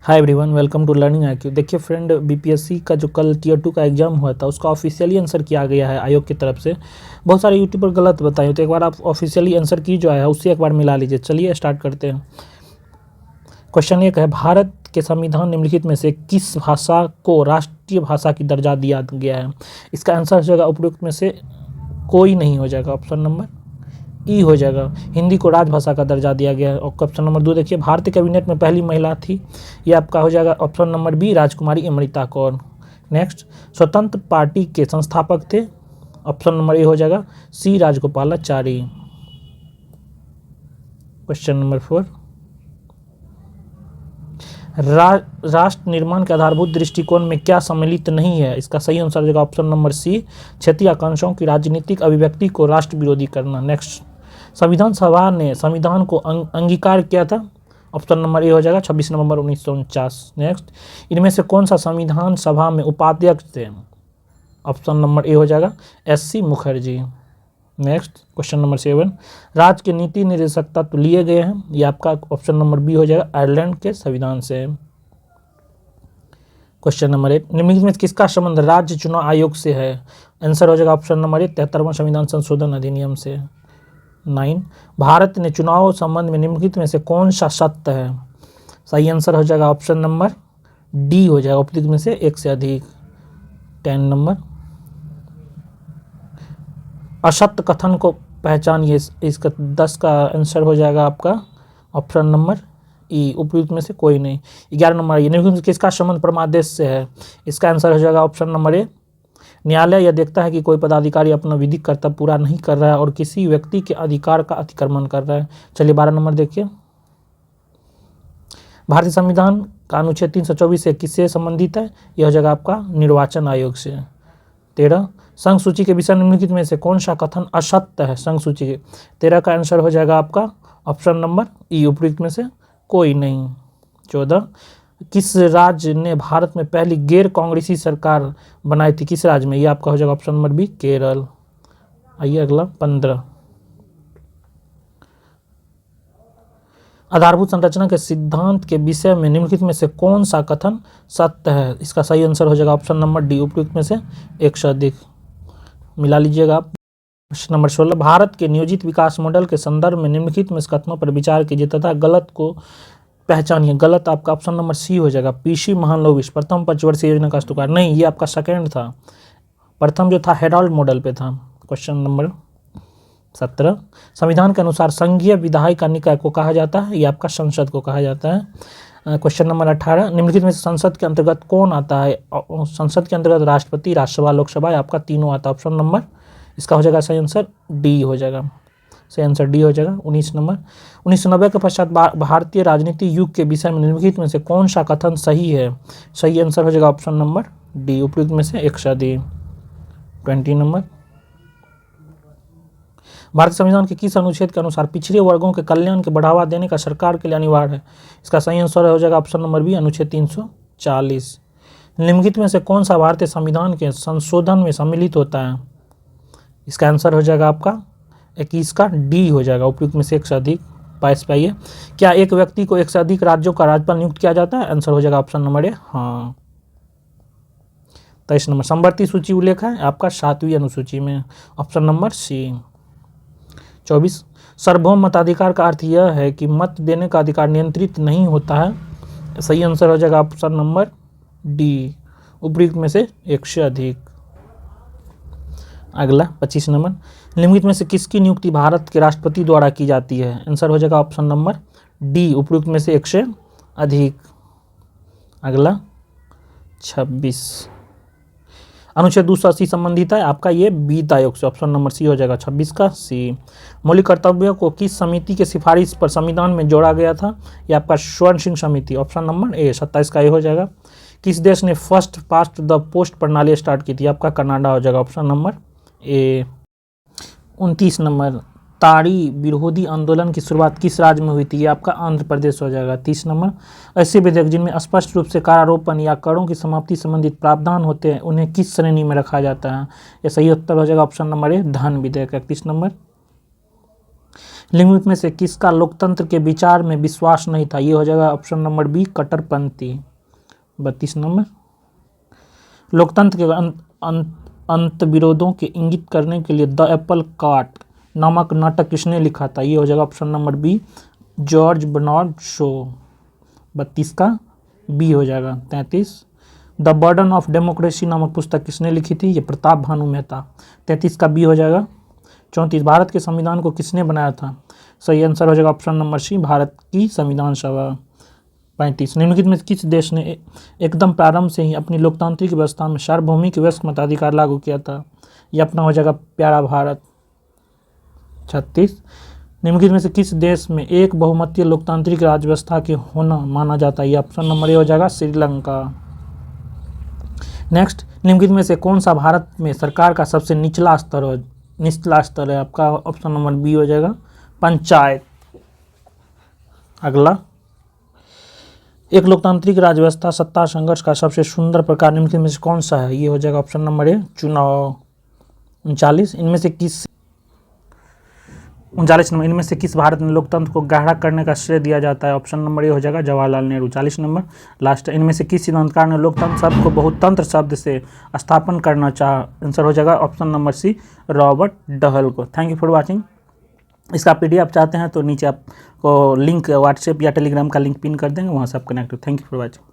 Hi everyone, welcome to learning IQ. देखिए friend, BPSC का जो कल टियर 2 का एग्जाम हुआ था उसका ऑफिशियली आंसर किया गया है आयोग की तरफ से। बहुत सारे यूट्यूबर गलत बताए, तो एक बार आप ऑफिशियली आंसर की जो आया है उससे एक बार मिला लीजिए। चलिए स्टार्ट करते हैं। क्वेश्चन एक है, भारत के संविधान निम्नलिखित में से किस भाषा को राष्ट्रीय भाषा की दर्जा दिया गया है? इसका आंसर हो जाएगा उपयुक्त में से कोई नहीं हो जाएगा, ऑप्शन नंबर ई हो जाएगा। हिंदी को राजभाषा का दर्जा दिया गया है। और ऑप्शन नंबर 2 देखिए, भारतीय कैबिनेट में पहली महिला थी, ये आपका हो जाएगा ऑप्शन नंबर बी, राजकुमारी अमृता कौर। नेक्स्ट, स्वतंत्र पार्टी के संस्थापक थे, ऑप्शन नंबर ए हो जाएगा सी, राजगोपालाचारी। क्वेश्चन नंबर 4, राष्ट्र निर्माण के आधारभूत दृष्टिकोण में क्या सम्मिलित नहीं है? इसका सही आंसर हो जाएगा ऑप्शन नंबर सी, क्षेत्रीय आकांक्षाओं की राजनीतिक अभिव्यक्ति को राष्ट्र विरोधी करना। नेक्स्ट, संविधान सभा ने संविधान को अंगीकार किया था, ऑप्शन नंबर ए हो जाएगा 26 नवंबर 1949। नेक्स्ट, इनमें से कौन सा संविधान सभा में उपाध्यक्ष थे? ऑप्शन नंबर ए हो जाएगा SC. Mukherjee. Next, question number 7, राज्य के नीति निर्देशक तत्व लिए गए हैं, ये आपका ऑप्शन नंबर बी हो जाएगा आयरलैंड के संविधान से। क्वेश्चन नंबर 8, निम्नलिखित में किसका संबंध राज्य चुनाव आयोग से है? आंसर हो जाएगा ऑप्शन नंबर ए, 73वां संविधान संशोधन अधिनियम से। 9, भारत ने चुनाव संबंध में निम्नलिखित में से कौन सा सत्य है? सही आंसर हो जाएगा ऑप्शन नंबर डी हो जाएगा, उपयुक्त में से एक से अधिक। 10 नंबर, असत्य कथन को पहचानिए, इसका 10 का आंसर हो जाएगा आपका ऑप्शन नंबर ई, उपयुक्त में से कोई नहीं। 11 नंबर, ये निम्नलिखित में किसका संबंध परमादेश से है? इसका आंसर हो जाएगा ऑप्शन नंबर ए, न्यायालय यह देखता है कि कोई पदाधिकारी अपना विधिक कर्तव्य पूरा नहीं कर रहा है और किसी व्यक्ति के अधिकार का अतिक्रमण कर रहा है। चलिए 12 नंबर देखिए, भारतीय संविधान का अनुच्छेद 324 से किससे संबंधित है? यह हो जाएगा आपका निर्वाचन आयोग से। 13, संघ सूची के विषय निम्नलिखित में से कौन सा कथन असत्य है? संघ सूची के 13 का आंसर हो जाएगा आपका ऑप्शन नंबर ई, उपयुक्त में से कोई नहीं। 14, किस राज्य ने भारत में पहली गैर कांग्रेसी सरकार बनाई थी? किस राज्य में? ये आपका हो जाएगा ऑप्शन नंबर बी, केरल। आइए अगला 15, आधारभूत संरचना के सिद्धांत के विषय में निम्नलिखित में से कौन सा कथन सत्य है? इसका सही आंसर हो जाएगा ऑप्शन नंबर डी, उपयुक्त में से एक से अधिक। मिला लीजिएगा आप। क्वेश्चन नंबर 16, भारत के नियोजित विकास मॉडल के संदर्भ में निम्नलिखित में कथनों पर विचार कीजिए तथा गलत को पहचानिए। गलत आपका ऑप्शन नंबर सी हो जाएगा, पीसी महालनोबिस प्रथम पंचवर्षीय योजना का स्तुकार नहीं, ये आपका सेकेंड था। प्रथम जो था हेराल्ड मॉडल पे था। क्वेश्चन नंबर 17, संविधान के अनुसार संघीय विधायिका निकाय को कहा जाता है, ये आपका संसद को कहा जाता है। क्वेश्चन नंबर 18, निम्नलिखित में संसद के अंतर्गत कौन आता है? संसद के अंतर्गत राष्ट्रपति, राज्यसभा, लोकसभा, आपका तीनों आता है। ऑप्शन नंबर इसका हो जाएगा सही आंसर डी हो जाएगा, सही आंसर डी हो जाएगा। 19 नंबर, 1990 के पश्चात भारतीय राजनीति युग के विषय में निम्नलिखित में से कौन सा कथन सही है? सही आंसर हो जाएगा ऑप्शन नंबर डी, उपयुक्त में से एक से अधिक। 20 नंबर, भारतीय संविधान के किस अनुच्छेद के अनुसार पिछड़े वर्गों के कल्याण के बढ़ावा देने का सरकार के लिए अनिवार्य है? इसका सही आंसर हो जाएगा ऑप्शन नंबर बी, अनुच्छेद 340। निम्नलिखित में से कौन सा भारतीय संविधान के संशोधन में सम्मिलित होता है? इसका आंसर हो जाएगा आपका 21 का डी हो जाएगा, उपयुक्त में से एक से अधिक। 22 पे आइए, क्या एक व्यक्ति को एक से अधिक राज्यों का राज्यपाल नियुक्त किया जाता है? आंसर हो जाएगा ऑप्शन नंबर ए, हाँ। 23 नंबर, समवर्ती सूची उल्लेख है आपका 7वीं अनुसूची में, ऑप्शन नंबर सी। 24, सार्वभौम मताधिकार का अर्थ यह है कि मत देने का अधिकार नियंत्रित नहीं होता है। सही आंसर हो जाएगा ऑप्शन नंबर डी, उपयुक्त में से एक से अधिक। अगला 25 नंबर, निम्नलिखित में से किसकी नियुक्ति भारत के राष्ट्रपति द्वारा की जाती है? आंसर हो जाएगा ऑप्शन नंबर डी, उपयुक्त में से एक से अधिक। अगला 26, अनुच्छेद 280 संबंधित है आपका ये वित्त आयोग से, ऑप्शन नंबर सी हो जाएगा 26 का सी। मौलिक कर्तव्यों को किस समिति के सिफारिश पर संविधान में जोड़ा गया था? ये आपका स्वर्ण सिंह समिति, ऑप्शन नंबर ए, 27 का ये हो जाएगा। किस देश ने फर्स्ट पास्ट द पोस्ट प्रणाली स्टार्ट की थी? आपका कनाडा हो जाएगा, ऑप्शन नंबर ए। 29 नंबर, ताड़ी विरोधी आंदोलन की शुरुआत किस राज्य में हुई थी? ये आपका आंध्र प्रदेश हो जाएगा। 30 नंबर, ऐसे विधेयक जिनमें स्पष्ट रूप से कारारोपण या करों की समाप्ति संबंधित प्रावधान होते हैं उन्हें किस श्रेणी में रखा जाता है? ये सही उत्तर हो जाएगा ऑप्शन नंबर ए, धन विधेयक। 31 नंबर, निम्नलिखित में से किसका लोकतंत्र के विचार में विश्वास नहीं था? ये हो जाएगा ऑप्शन नंबर बी, कट्टरपंथी। 32 नंबर, लोकतंत्र के अंत विरोधों के इंगित करने के लिए द एप्पल कार्ट नामक नाटक किसने लिखा था? ये हो जाएगा option number B, George Bernard Shaw. 32 का बी हो जाएगा। 33, द बर्डन ऑफ डेमोक्रेसी नामक पुस्तक किसने लिखी थी? ये प्रताप भानु मेहता। 33 का बी हो जाएगा। 34, भारत के संविधान को किसने बनाया था? सही आंसर हो जाएगा ऑप्शन नंबर सी, भारत की संविधान सभा। 35, निम्नलिखित में किस देश ने एकदम प्रारंभ से ही अपनी लोकतांत्रिक व्यवस्था में सार्वभौमिक वयस्क मताधिकार लागू किया था? यह अपना हो जाएगा प्यारा भारत। 36, निम्नलिखित में से किस देश में एक बहुमतीय लोकतांत्रिक राज्य व्यवस्था के होना माना जाता है? यह ऑप्शन नंबर ए हो जाएगा, श्रीलंका। नेक्स्ट, निम्नलिखित में से कौन सा भारत में सरकार का सबसे निचला स्तर है? आपका ऑप्शन नंबर बी हो जाएगा, पंचायत। अगला, एक लोकतांत्रिक राज्य व्यवस्था सत्ता संघर्ष का सबसे सुंदर प्रकार निम्नलिखित में से कौन सा है? ये हो जाएगा ऑप्शन नंबर ए, चुनाव। 39, इनमें से किस 39 नंबर, इनमें से किस भारत में लोकतंत्र को गहरा करने का श्रेय दिया जाता है? ऑप्शन नंबर ए हो जाएगा, जवाहरलाल नेहरू। 40 नंबर लास्ट, इनमें से किस सिद्धांतकार ने लोकतंत्र शब्द को बहुतंत्र शब्द से स्थापन करना चाहा? आंसर हो जाएगा option number C, Robert Dahl को। Thank you for watching. इसका PDF चाहते हैं तो नीचे आपको लिंक व्हाट्सएप या टेलीग्राम का लिंक पिन कर देंगे, वहाँ से आप कनेक्ट हो। Thank you for watching.